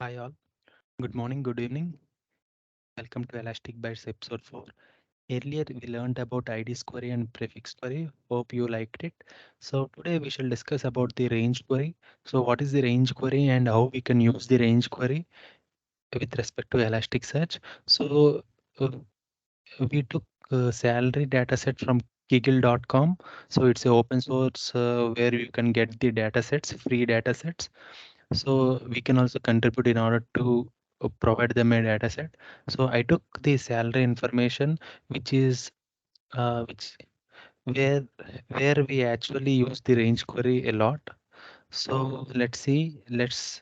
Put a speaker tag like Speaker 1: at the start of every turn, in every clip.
Speaker 1: Hi all. Good morning, good evening. Welcome to Elastic Bytes episode 4. Earlier we learned about IDs query and prefix query. Hope you liked it. So today we shall discuss about the range query. So what is the range query and how we can use the range query with respect to Elasticsearch. So uh, we took salary dataset from Kaggle.com. So it's an open source where you can get the datasets, free datasets. So we can also contribute in order to provide them a data set. So I took the salary information, which is which where where we actually use the range query a lot. So let's see, let's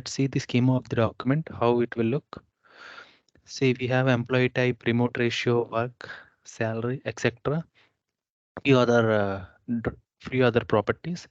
Speaker 1: see the schema of the document, how it will look. See, we have employee type, remote ratio, work, salary, etc. Few other few other properties.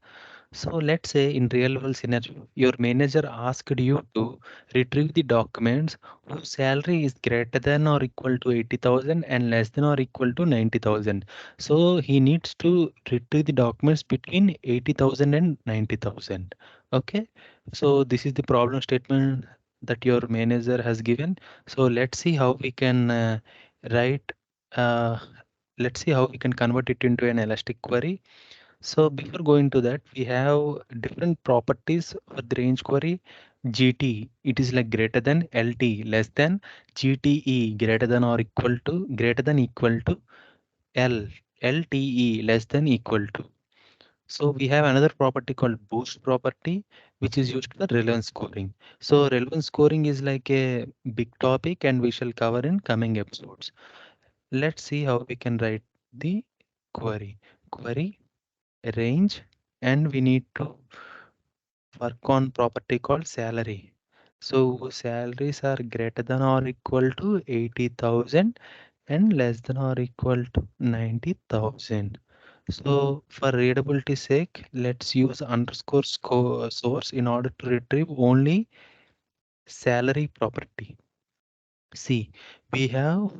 Speaker 1: So let's say in real world scenario, your manager asked you to retrieve the documents whose salary is greater than or equal to 80,000 and less than or equal to 90,000. So he needs to retrieve the documents between 80,000 and 90,000. Okay. So this is the problem statement that your manager has given. So let's see how we can write, uh, let's see how we can convert it into an elastic query. So before going to that, we have different properties for the range query. GT, it is like greater than, LT less than, GTE greater than or equal to L, LTE less than equal to. So we have another property called boost property, which is used for relevance scoring. So relevance scoring is like a big topic and we shall cover in coming episodes. Let's see how we can write the query. Query range, and we need to work on property called salary. So salaries are greater than or equal to 80,000 and less than or equal to 90,000. So for readability sake, let's use underscore source in order to retrieve only salary property. See, we have,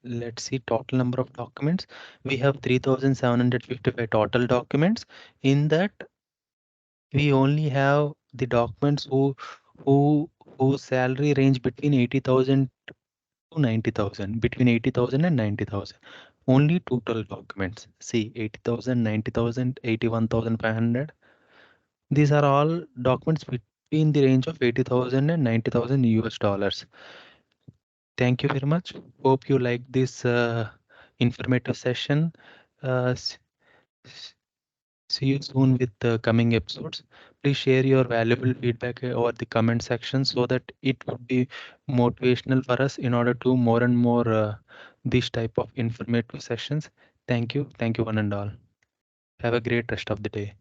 Speaker 1: let's see, total number of documents. We have 3,755 total documents. In that, we only have the documents who whose salary range between 80,000 to 90,000, between 80,000 and 90,000. Only total documents. See, 80,000, 90,000, 81,500. These are all documents between the range of 80,000 and 90,000 US dollars. Thank you very much. Hope you like this informative session. Uh, s- s- See you soon with the coming episodes. Please share your valuable feedback over the comment section so that it would be motivational for us in order to more and more this type of informative sessions. Thank you. Thank you one and all. Have a great rest of the day.